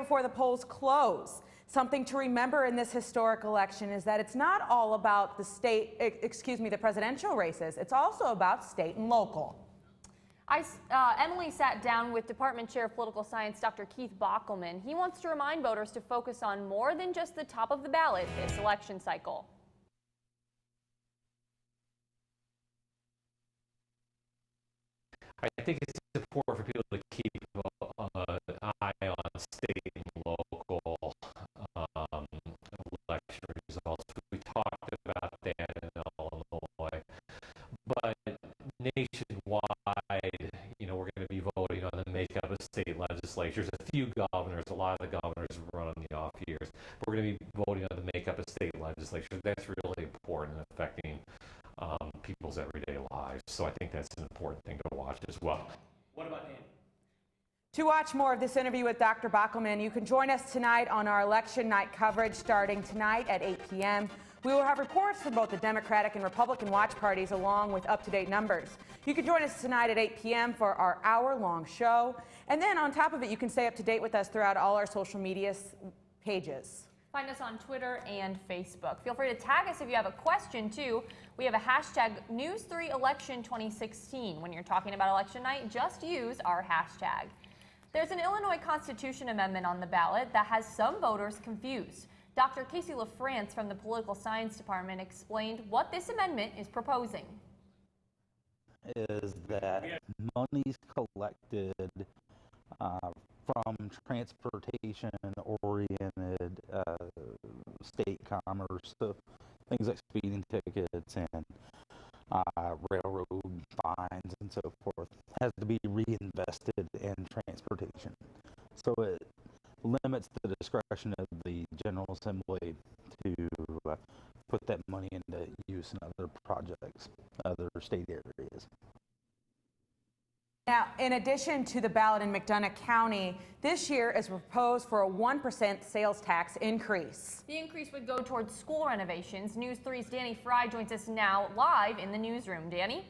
before the polls close. Something to remember in this historic election is that it's not all about the presidential races. It's also about state and local. Emily sat down with Department Chair of Political Science, Dr. Keith Bockelman. He wants to remind voters to focus on more than just the top of the ballot this election cycle. I think it's important for people to keep an eye on state and local election results. We talked about that in Illinois, but nationwide, we're going to be voting on the makeup of state legislatures. A few governors, a lot of the governors run on the off years. But we're going to be voting on the makeup of state legislatures. That's really important in affecting people's everyday lives. So I think that's an important thing to watch as well. What about Dan? To watch more of this interview with Dr. Bockelman, you can join us tonight on our election night coverage starting tonight at 8 p.m. We will have reports from both the Democratic and Republican watch parties along with up-to-date numbers. You can join us tonight at 8 p.m. for our hour-long show. And then on top of it, you can stay up to date with us throughout all our social media pages. Find us on Twitter and Facebook. Feel free to tag us if you have a question, too. We have a hashtag NEWS3 Election 2016. When you're talking about election night, just use our hashtag. There's an Illinois Constitution amendment on the ballot that has some voters confused. Dr. Casey LaFrance from the Political Science Department explained what this amendment is proposing. Is that monies collected from transportation-oriented state commerce, so things like speeding tickets and railroad fines and so forth, has to be reinvested in transportation. So it limits the discretion of the General Assembly to put that money into use in other projects, other state areas. Now, in addition to the ballot in McDonough County, this year is proposed for a 1% sales tax increase. The increase would go towards school renovations. News 3's Danny Fry joins us now live in the newsroom. Danny?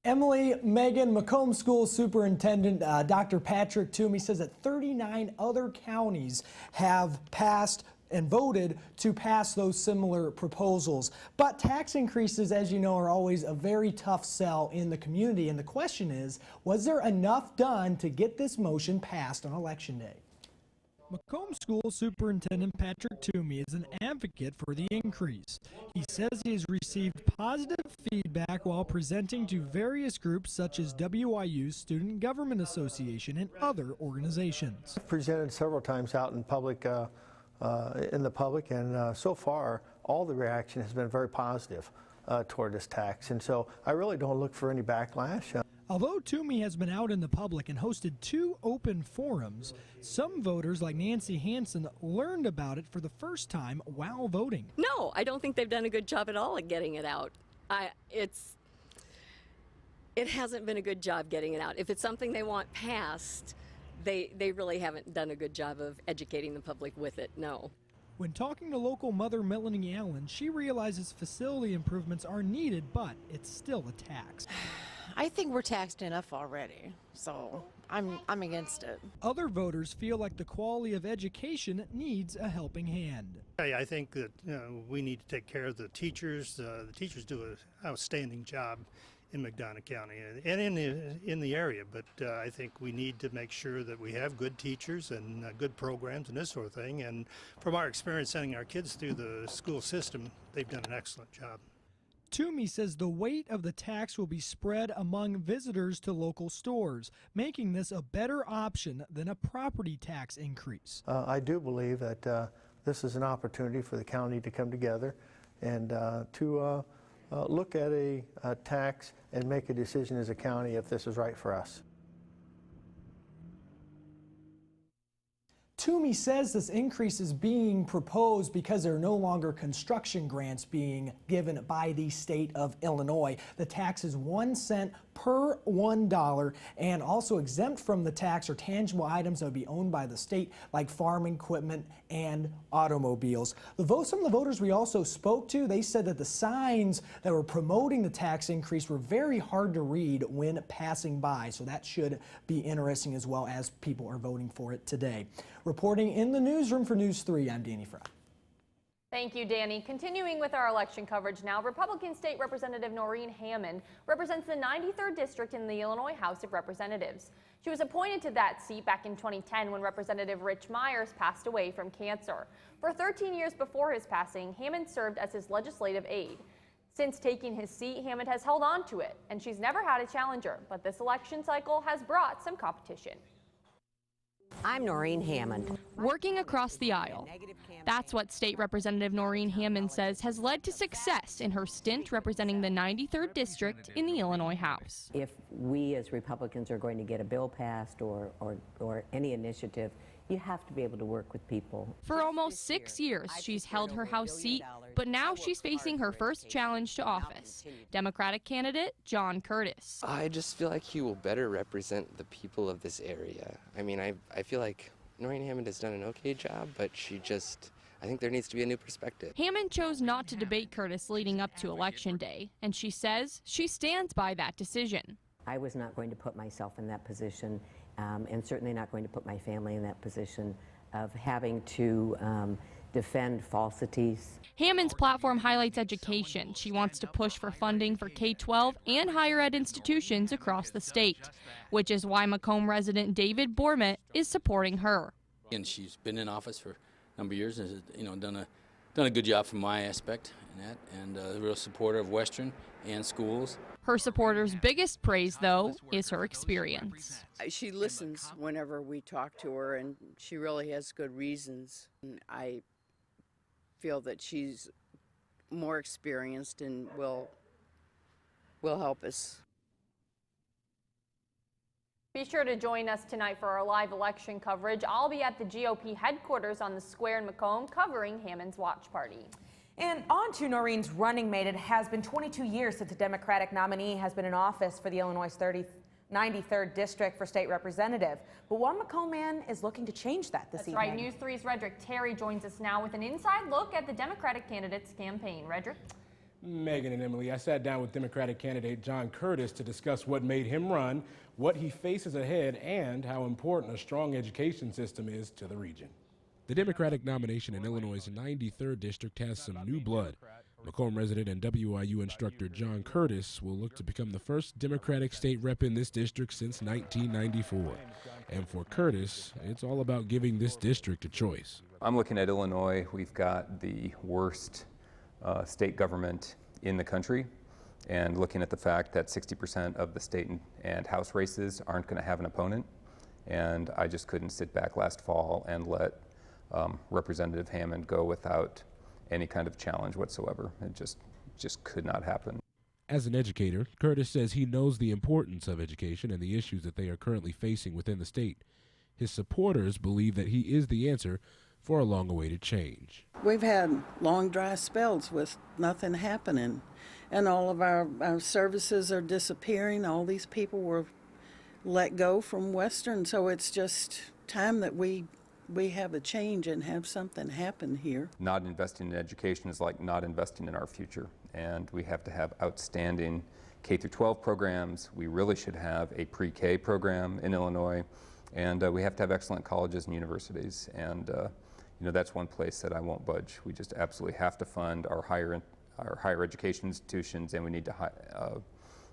Emily, Megan, Macomb School Superintendent Dr. Patrick Toomey says that 39 other counties have passed and voted to pass those similar proposals. But tax increases, as you know, are always a very tough sell in the community. And the question is, was there enough done to get this motion passed on Election Day? Macomb School Superintendent Patrick Toomey is an advocate for the increase. He says he has received positive feedback while presenting to various groups such as WIU's Student Government Association and other organizations. I've presented several times out in public, and so far all the reaction has been very positive toward this tax, and so I really don't look for any backlash. Although Toomey has been out in the public and hosted 2 open forums, some voters like Nancy Hansen learned about it for the first time while voting. No, I don't think they've done a good job at all at getting it out. It hasn't been a good job getting it out. If it's something they want passed, they really haven't done a good job of educating the public with it, no. When talking to local mother Melanie Allen, she realizes facility improvements are needed, but it's still a tax. I think we're taxed enough already, so I'm against it. Other voters feel like the quality of education needs a helping hand. I think that we need to take care of the teachers. The teachers do an outstanding job in McDonough County and in the area, but I think we need to make sure that we have good teachers and good programs and this sort of thing. And from our experience sending our kids through the school system, they've done an excellent job. Toomey says the weight of the tax will be spread among visitors to local stores, making this a better option than a property tax increase. I do believe that this is an opportunity for the county to come together and to look at a tax and make a decision as a county if this is right for us. Toomey says this increase is being proposed because there are no longer construction grants being given by the state of Illinois. The tax is 1 cent per $1 and also exempt from the tax are tangible items that would be owned by the state, like farm equipment and automobiles. Some of the voters we also spoke to, they said that the signs that were promoting the tax increase were very hard to read when passing by, so that should be interesting as well as people are voting for it today. Reporting in the newsroom for News 3, I'm Danny Fry. Thank you, Danny. Continuing with our election coverage now, Republican State Representative Noreen Hammond represents the 93rd District in the Illinois House of Representatives. She was appointed to that seat back in 2010 when Representative Rich Myers passed away from cancer. For 13 years before his passing, Hammond served as his legislative aide. Since taking his seat, Hammond has held on to it, and she's never had a challenger, but this election cycle has brought some competition. I'm Noreen Hammond. Working across the aisle. That's what State Representative Noreen Hammond says has led to success in her stint representing the 93rd District in the Illinois House. If we as Republicans are going to get a bill passed or any initiative, you have to be able to work with people. For almost 6 years, she's held her House seat, but now she's facing her first challenge to office. Democratic candidate John Curtis. I just feel like he will better represent the people of this area. I mean, I feel like Noreen Hammond has done an okay job, but I think there needs to be a new perspective. Hammond chose not to debate Curtis leading up to Election Day, and she says she stands by that decision. I was not going to put myself in that position, and certainly not going to put my family in that position of having to defend falsities. Hammond's platform highlights education. She wants to push for funding for K-12 and higher ed institutions across the state, which is why Macomb resident David Bormet is supporting her. And she's been in office for a number of years and has, done a good job from my aspect in that, and a real supporter of Western and schools. Her supporters' biggest praise, though, is her experience. She listens whenever we talk to her, and she really has good reasons. And I feel that she's more experienced and will help us. Be sure to join us tonight for our live election coverage. I'll be at the GOP headquarters on the square in Macomb covering Hammond's watch party. And on to Noreen's running mate. It has been 22 years since the Democratic nominee has been in office for the Illinois 93rd District for state representative. But one Macomb man is looking to change that this evening. That's right. News 3's Redrick Terry joins us now with an inside look at the Democratic candidate's campaign. Redrick? Megan and Emily, I sat down with Democratic candidate John Curtis to discuss what made him run, what he faces ahead, and how important a strong education system is to the region. The Democratic nomination in Illinois' 93rd District has some new blood. Macomb resident and WIU instructor John Curtis will look to become the first Democratic state rep in this district since 1994. And for Curtis, it's all about giving this district a choice. I'm looking at Illinois. We've got the worst state government in the country, and looking at the fact that 60% of the state and House races aren't going to have an opponent. And I just couldn't sit back last fall and let Representative Hammond go without any kind of challenge whatsoever. It just could not happen. As an educator, Curtis says he knows the importance of education and the issues that they are currently facing within the state. His supporters believe that he is the answer for a long-awaited change. We've had long dry spells with nothing happening, and all of our services are disappearing. All these people were let go from Western, so it's just time that we have a change and have something happen here. Not investing in education is like not investing in our future, and we have to have outstanding K-12 programs. We really should have a pre-K program in Illinois, and we have to have excellent colleges and universities, and that's one place that I won't budge. We just absolutely have to fund our higher education institutions, and we need to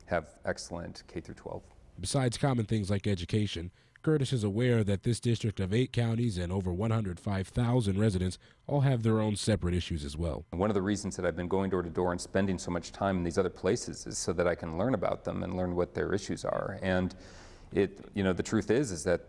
have excellent K-12. Besides common things like education, Curtis is aware that this district of 8 counties and over 105,000 residents all have their own separate issues as well. One of the reasons that I've been going door to door and spending so much time in these other places is so that I can learn about them and learn what their issues are. And the truth is that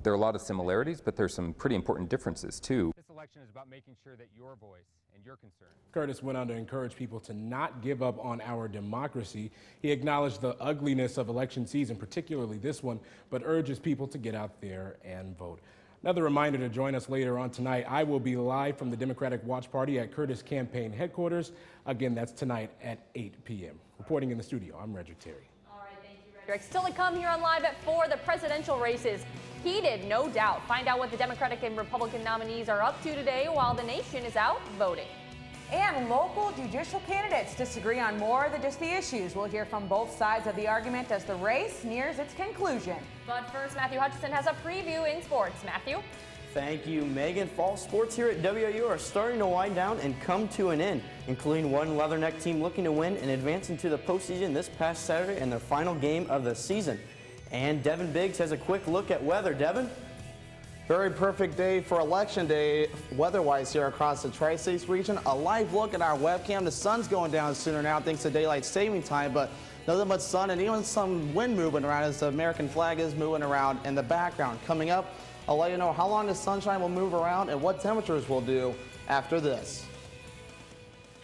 there are a lot of similarities, but there's some pretty important differences too. This election is about making sure that your voice and your concern. Curtis went on to encourage people to not give up on our democracy. He acknowledged the ugliness of election season, particularly this one, but urges people to get out there and vote. Another reminder to join us later on tonight. I will be live from the Democratic Watch Party at Curtis campaign headquarters. Again, that's tonight at 8 p.m. Reporting in the studio, I'm Redrick Terry. All right, Still to come here on Live at 4, the presidential races. Heated, no doubt. Find out what the Democratic and Republican nominees are up to today while the nation is out voting. And local judicial candidates disagree on more than just the issues. We'll hear from both sides of the argument as the race nears its conclusion. But first, Matthew Hutchison has a preview in sports. Matthew? Thank you, Megan. Fall sports here at WIU are starting to wind down and come to an end, including one Leatherneck team looking to win and advance into the postseason this past Saturday in their final game of the season. And Devin Biggs has a quick look at weather. Devin? Very perfect day for Election Day weather-wise here across the Tri-States region. A live look at our webcam. The sun's going down sooner now thanks to daylight saving time, but nothing but sun and even some wind moving around as the American flag is moving around in the background. Coming up, I'll let you know how long the sunshine will move around and what temperatures will do after this.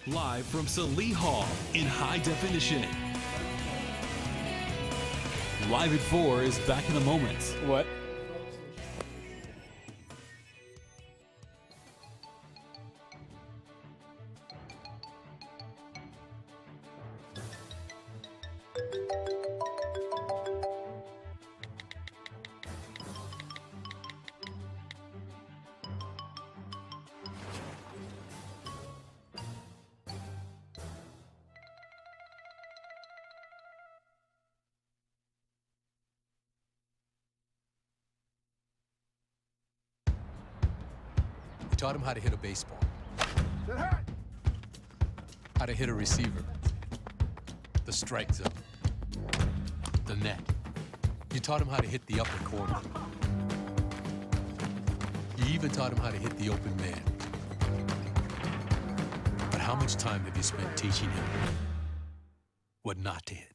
Live from Salee Hall in high definition. Live at 4 is back in a moment. What? Taught him how to hit a baseball, how to hit a receiver, the strike zone, the net. You taught him how to hit the upper corner. You even taught him how to hit the open man. But how much time have you spent teaching him what not to hit?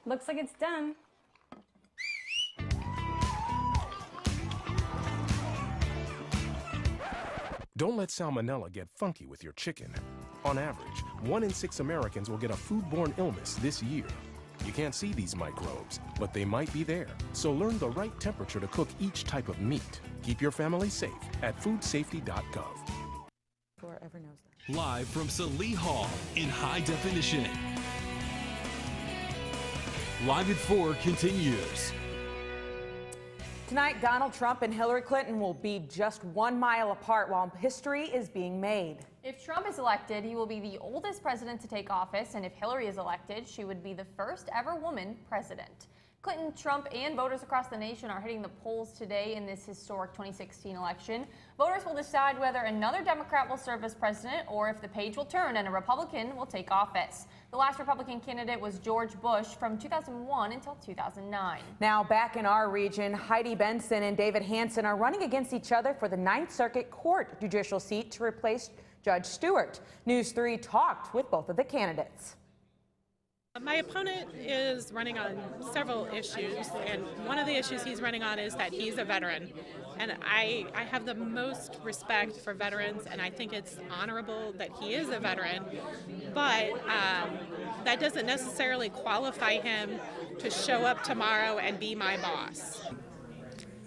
Looks like it's done. Don't let salmonella get funky with your chicken. On average, 1 in 6 Americans will get a foodborne illness this year. You can't see these microbes, but they might be there. So learn the right temperature to cook each type of meat. Keep your family safe at foodsafety.gov. Whoever knows that. Live from Salee Hall in high definition. Live at 4 continues. Tonight, Donald Trump and Hillary Clinton will be just 1 mile apart while history is being made. If Trump is elected, he will be the oldest president to take office, and if Hillary is elected, she would be the first ever woman president. Clinton, Trump, and voters across the nation are hitting the polls today in this historic 2016 election. Voters will decide whether another Democrat will serve as president or if the page will turn and a Republican will take office. The last Republican candidate was George Bush from 2001 until 2009. Now back in our region, Heidi Benson and David Hansen are running against each other for the 9th Circuit Court judicial seat to replace Judge Stewart. News 3 talked with both of the candidates. My opponent is running on several issues, and one of the issues he's running on is that he's a veteran. And I have the most respect for veterans, and I think it's honorable that he is a veteran, but that doesn't necessarily qualify him to show up tomorrow and be my boss.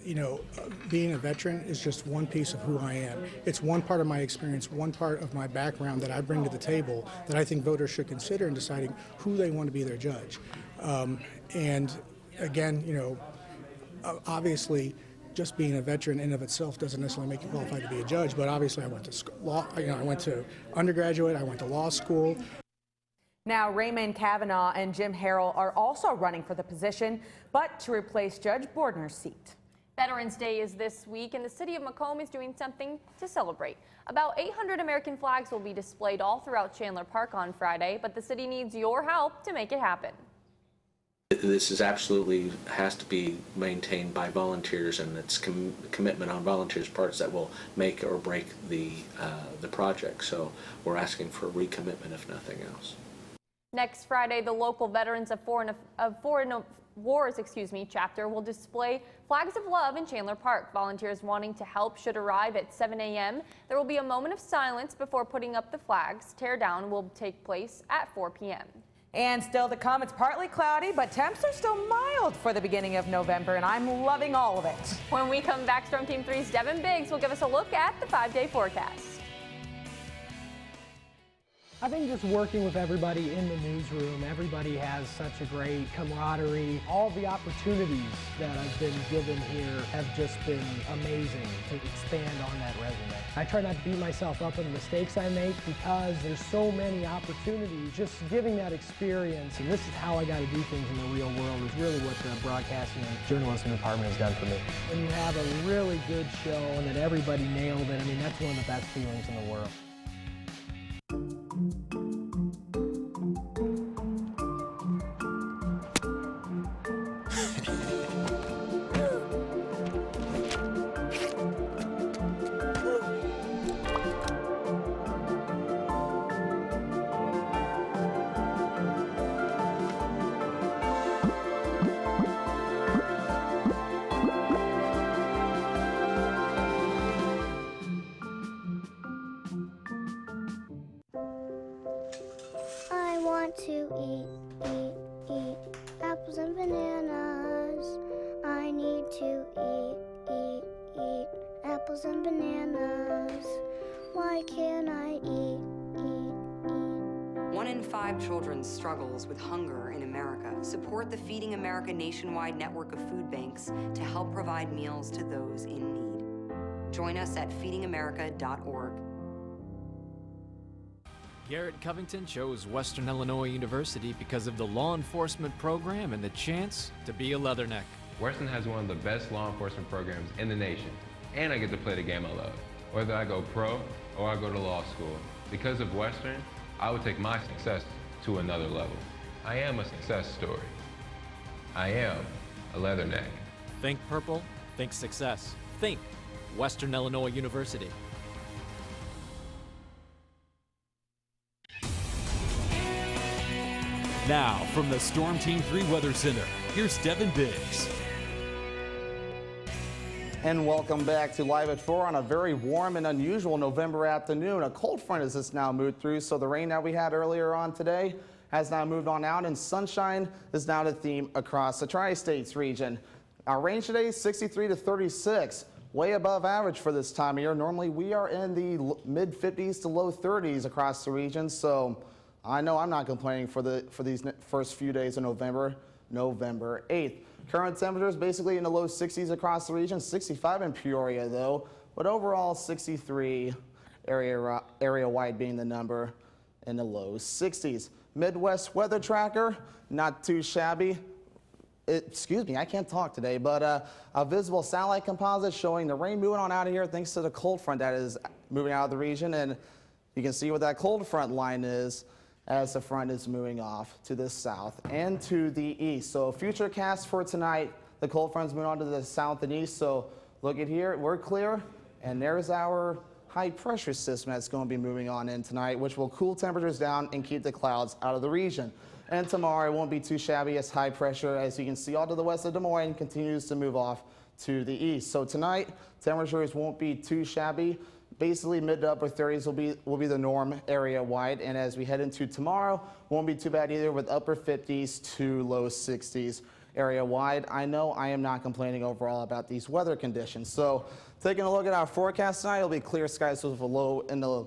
You know, being a veteran is just one piece of who I am. It's one part of my experience, one part of my background that I bring to the table that I think voters should consider in deciding who they want to be their judge. And again, you know, obviously, just being a veteran in of itself doesn't necessarily make you qualified to be a judge. But obviously, I went to law. You know, I went to undergraduate. I went to law school. Now, Raymond Kavanaugh and Jim Harrell are also running for the position, but to replace Judge Bordner's seat. Veterans Day is this week, and the city of Macomb is doing something to celebrate. About 800 American flags will be displayed all throughout Chandler Park on Friday, but the city needs your help to make it happen. This is absolutely has to be maintained by volunteers, and it's commitment on volunteers' parts that will make or break the project. So we're asking for recommitment, if nothing else. Next Friday, the local Veterans of Foreign Wars chapter will display flags of love in Chandler Park. Volunteers wanting to help should arrive at 7 a.m. There will be a moment of silence before putting up the flags. Teardown will take place at 4 p.m. And still to come, it's partly cloudy, but temps are still mild for the beginning of November, and I'm loving all of it. When we come back, Storm Team 3's Devin Biggs will give us a look at the 5-day forecast. I think just working with everybody in the newsroom, everybody has such a great camaraderie. All the opportunities that I've been given here have just been amazing to expand on that resume. I try not to beat myself up on the mistakes I make because there's so many opportunities. Just giving that experience, and this is how I got to do things in the real world, is really what the broadcasting and journalism department has done for me. When you have a really good show and that everybody nailed it, I mean, that's one of the best feelings in the world. I want to eat apples and bananas. I need to eat apples and bananas. Why can't I eat? 1 in 5 children struggles with hunger in America. Support the Feeding America nationwide network of food banks to help provide meals to those in need. Join us at feedingamerica.org. Garrett Covington chose Western Illinois University because of the law enforcement program and the chance to be a Leatherneck. Western has one of the best law enforcement programs in the nation, and I get to play the game I love. Whether I go pro or I go to law school, because of Western, I would take my success to another level. I am a success story. I am a Leatherneck. Think purple, think success. Think Western Illinois University. Now, from the Storm Team 3 Weather Center, here's Devin Biggs. And welcome back to Live at 4 on a very warm and unusual November afternoon. A cold front has just now moved through, so the rain that we had earlier on today has now moved on out, and sunshine is now the theme across the Tri-States region. Our range today is 63 to 36, way above average for this time of year. Normally we are in the mid-50s to low 30s across the region, so I know I'm not complaining for these first few days of November 8th. Current temperatures basically in the low 60s across the region, 65 in Peoria though, but overall 63 area-wide being the number in the low 60s. Midwest weather tracker, not too shabby. Excuse me, I can't talk today, but a visible satellite composite showing the rain moving on out of here thanks to the cold front that is moving out of the region, and you can see what that cold front line is as the front is moving off to the south and to the east. So future cast for tonight, the cold front's moving on to the south and east. So look at here, we're clear, and there's our high pressure system that's going to be moving on in tonight, which will cool temperatures down and keep the clouds out of the region. And tomorrow it won't be too shabby as high pressure, as you can see all to the west of Des Moines, continues to move off to the east. So tonight, temperatures won't be too shabby. Basically, mid to upper 30s will be the norm area-wide, and as we head into tomorrow, won't be too bad either with upper 50s to low 60s area-wide. I know I am not complaining overall about these weather conditions. So, taking a look at our forecast tonight, it'll be clear skies with a low in the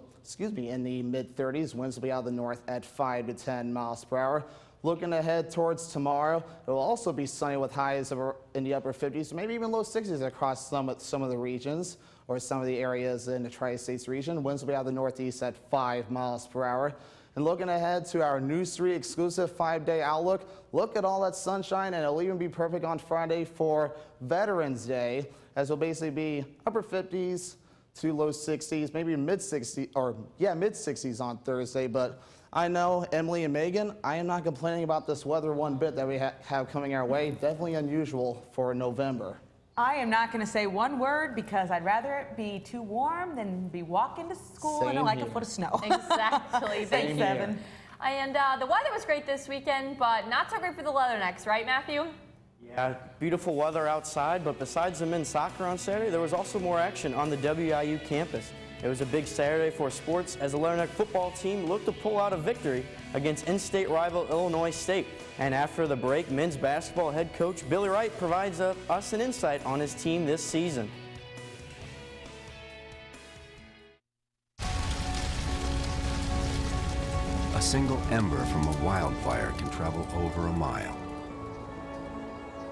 mid 30s. Winds will be out of the north at 5 to 10 miles per hour. Looking ahead towards tomorrow, it will also be sunny with highs in the upper 50s, maybe even low 60s across some of the regions or some of the areas in the Tri-States region. Winds will be out of the northeast at 5 miles per hour. And looking ahead to our NEWS3 exclusive 5-day outlook, look at all that sunshine, and it'll even be perfect on Friday for Veterans Day, as it'll basically be upper 50s to low 60s, maybe mid 60s on Thursday. But I know, Emily and Megan, I am not complaining about this weather one bit that we have coming our way. Definitely unusual for November. I am not going to say one word because I'd rather it be too warm than be walking to school in like a foot of snow. Exactly. Thanks, Evan. And the weather was great this weekend, but not so great for the Leathernecks, right, Matthew? Yeah, beautiful weather outside, but besides the men's soccer on Saturday, there was also more action on the WIU campus. It was a big Saturday for sports as the Leatherneck football team looked to pull out a victory against in-state rival Illinois State. And after the break, men's basketball head coach Billy Wright provides us an insight on his team this season. A single ember from a wildfire can travel over a mile.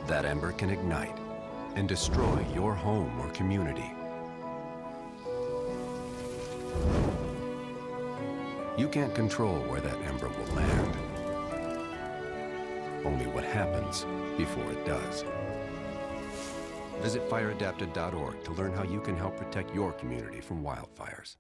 That ember can ignite and destroy your home or community. You can't control where that ember will land. Only what happens before it does. Visit fireadapted.org to learn how you can help protect your community from wildfires.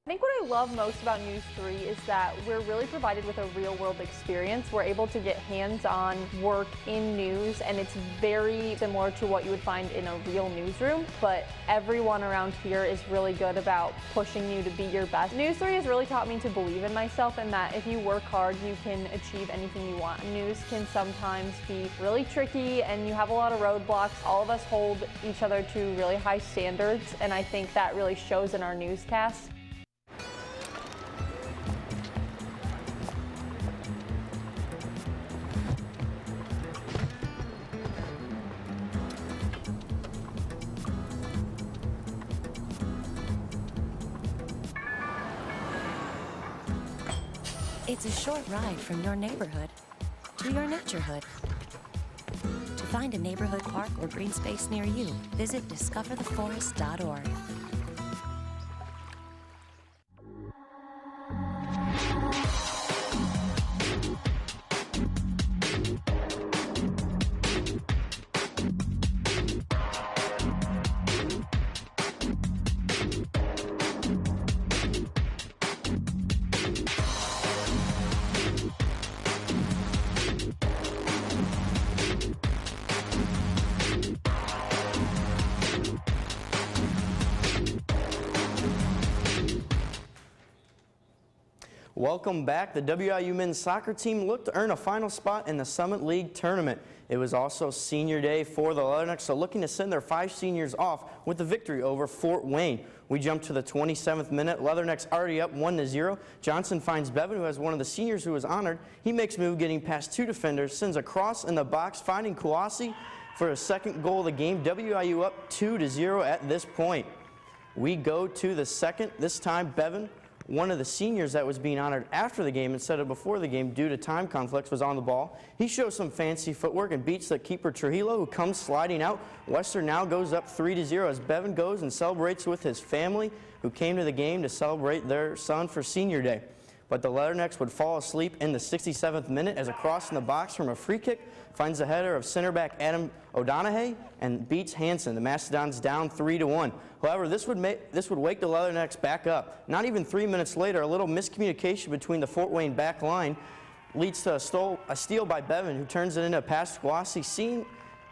I think what I love most about News 3 is that we're really provided with a real-world experience. We're able to get hands-on work in news, and it's very similar to what you would find in a real newsroom, but everyone around here is really good about pushing you to be your best. News 3 has really taught me to believe in myself and that if you work hard, you can achieve anything you want. News can sometimes be really tricky, and you have a lot of roadblocks. All of us hold each other to really high standards, and I think that really shows in our newscasts. It's a short ride from your neighborhood to your naturehood. To find a neighborhood park or green space near you, visit discovertheforest.org. Welcome back. The WIU men's soccer team looked to earn a final spot in the Summit League tournament. It was also senior day for the Leathernecks, so looking to send their 5 seniors off with a victory over Fort Wayne. We jump to the 27th minute. Leathernecks already up 1-0. Johnson finds Bevan, who has one of the seniors who was honored. He makes move, getting past 2 defenders, sends a cross in the box, finding Kouassi for his second goal of the game. WIU up 2-0 at this point. We go to the second. This time, Bevan, one of the seniors that was being honored after the game instead of before the game due to time conflicts, was on the ball. He shows some fancy footwork and beats the keeper Trujillo, who comes sliding out. Western now goes up 3-0 as Bevan goes and celebrates with his family, who came to the game to celebrate their son for senior day. But the Leathernecks would fall asleep in the 67th minute as a cross in the box from a free kick finds the header of center back Adam O'Donoghue and beats Hansen. The Mastodons down 3-1. However, this would wake the Leathernecks back up. Not even 3 minutes later, a little miscommunication between the Fort Wayne back line leads to a steal by Bevan, who turns it into a pass to Kouassi,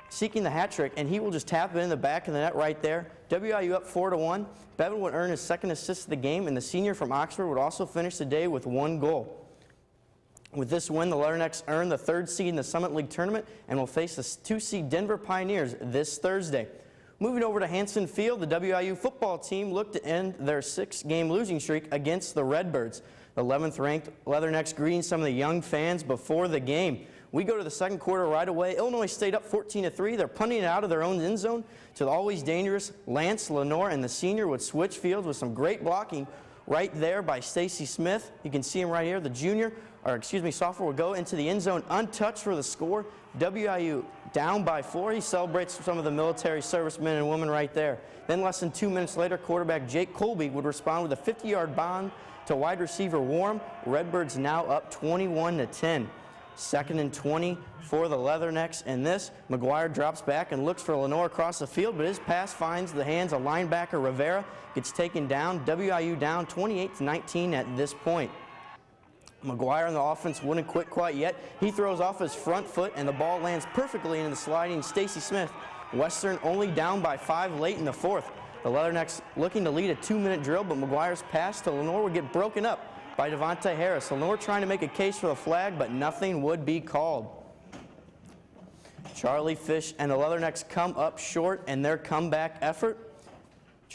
seeking the hat trick, and he will just tap it in the back of the net right there. WIU up 4-1. Bevan would earn his second assist of the game, and the senior from Oxford would also finish the day with 1 goal. With this win, the Leathernecks earn the 3rd seed in the Summit League tournament and will face the 2-seed Denver Pioneers this Thursday. Moving over to Hanson Field, the WIU football team looked to end their 6-game losing streak against the Redbirds. The 11th ranked Leathernecks greeting some of the young fans before the game. We go to the second quarter right away. Illinois State up 14-3. They're punting it out of their own end zone to the always dangerous Lance Lenore, and the senior would switch fields with some great blocking right there by Stacy Smith. You can see him right here. The sophomore will go into the end zone untouched for the score. WIU down by 4. He celebrates some of the military servicemen and women right there. Then less than 2 minutes later, quarterback Jake Colby would respond with a 50-yard bomb to wide receiver Warren. Redbirds now up 21-10. 2nd and 20 for the Leathernecks. And this, McGuire drops back and looks for Lenore across the field, but his pass finds the hands of linebacker Rivera. Gets taken down. WIU down 28-19 at this point. McGuire and the offense wouldn't quit quite yet. He throws off his front foot, and the ball lands perfectly into the sliding Stacy Smith. Western only down by 5 late in the 4th. The Leathernecks looking to lead a 2-minute drill, but McGuire's pass to Lenore would get broken up by Devontae Harris. Lenore trying to make a case for the flag, but nothing would be called. Charlie Fish and the Leathernecks come up short in their comeback effort.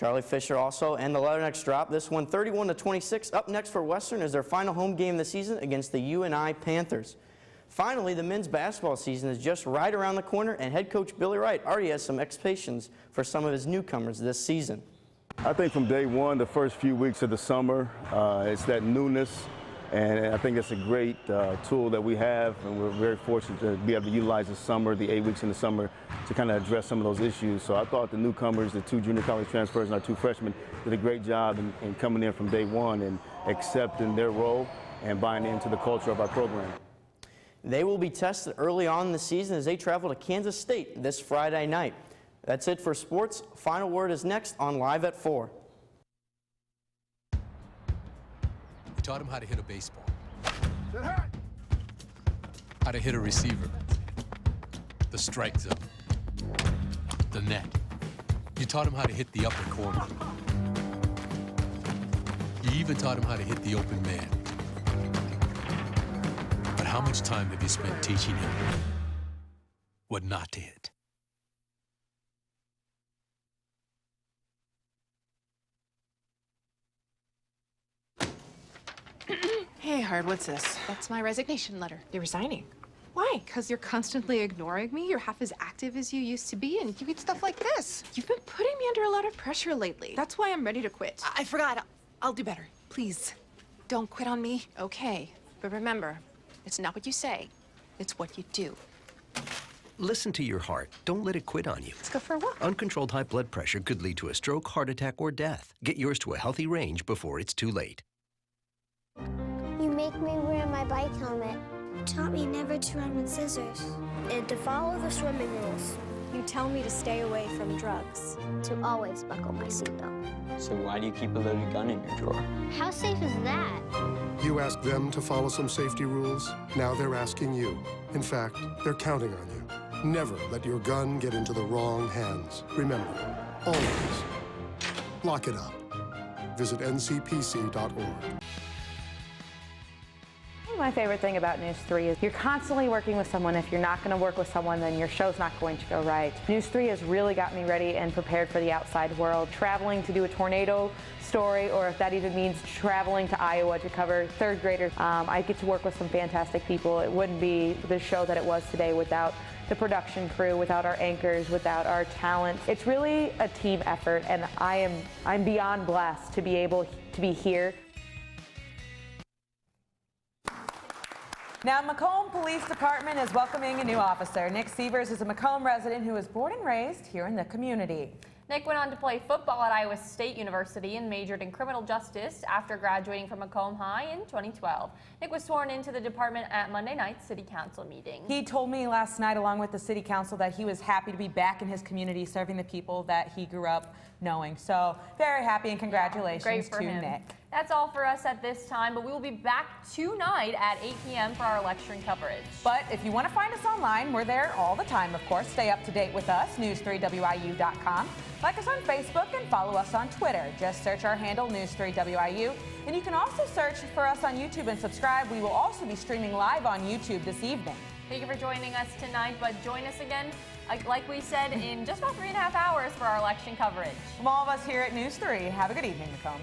Charlie Fisher also, and the Leathernecks drop this one 31-26. Up next for Western is their final home game of the season against the UNI Panthers. Finally, the men's basketball season is just right around the corner, and head coach Billy Wright already has some expectations for some of his newcomers this season. I think from day one, the first few weeks of the summer, it's that newness, and I think it's a great tool that we have, and we're very fortunate to be able to utilize the summer, the 8 weeks in the summer, to kind of address some of those issues. So I thought the newcomers, the 2 junior college transfers and our 2 freshmen, did a great job in coming in from day one and accepting their role and buying into the culture of our program. They will be tested early on in the season as they travel to Kansas State this Friday night. That's it for sports. Final word is next on Live at 4. We taught him how to hit a baseball, how to hit a receiver, the strike zone, the net. You taught him how to hit the upper corner. You even taught him how to hit the open man. But how much time have you spent teaching him what not to hit? Hey, Hard, what's this? That's my resignation letter. You're resigning? Why? Because you're constantly ignoring me. You're half as active as you used to be, and you get stuff like this. You've been putting me under a lot of pressure lately. That's why I'm ready to quit. I forgot. I'll do better. Please, don't quit on me. Okay. But remember, it's not what you say. It's what you do. Listen to your heart. Don't let it quit on you. Let's go for a walk. Uncontrolled high blood pressure could lead to a stroke, heart attack, or death. Get yours to a healthy range before it's too late. You make me wear my bike helmet. You taught me never to run with scissors. And to follow the swimming rules. You tell me to stay away from drugs. To always buckle my seatbelt. So why do you keep a loaded gun in your drawer? How safe is that? You asked them to follow some safety rules. Now they're asking you. In fact, they're counting on you. Never let your gun get into the wrong hands. Remember, always lock it up. Visit ncpc.org. My favorite thing about News 3 is you're constantly working with someone. If you're not going to work with someone, then your show's not going to go right. News 3 has really got me ready and prepared for the outside world. Traveling to do a tornado story, or if that even means traveling to Iowa to cover third graders, I get to work with some fantastic people. It wouldn't be the show that it was today without the production crew, without our anchors, without our talent. It's really a team effort, and I'm beyond blessed to be able to be here. Now, Macomb Police Department is welcoming a new officer. Nick Sievers is a Macomb resident who was born and raised here in the community. Nick went on to play football at Iowa State University and majored in criminal justice after graduating from Macomb High in 2012. Nick was sworn into the department at Monday night's City Council meeting. He told me last night, along with the City Council, that he was happy to be back in his community serving the people that he grew up knowing. So very happy, and congratulations to Nick. That's all for us at this time, but we will be back tonight at 8 p.m. for our election coverage. But if you want to find us online, we're there all the time, of course. Stay up to date with us, news3wiu.com. Like us on Facebook and follow us on Twitter. Just search our handle, News3WIU. And you can also search for us on YouTube and subscribe. We will also be streaming live on YouTube this evening. Thank you for joining us tonight, but join us again, like we said, in just about 3.5 hours for our election coverage. From all of us here at News 3, have a good evening, Macomb.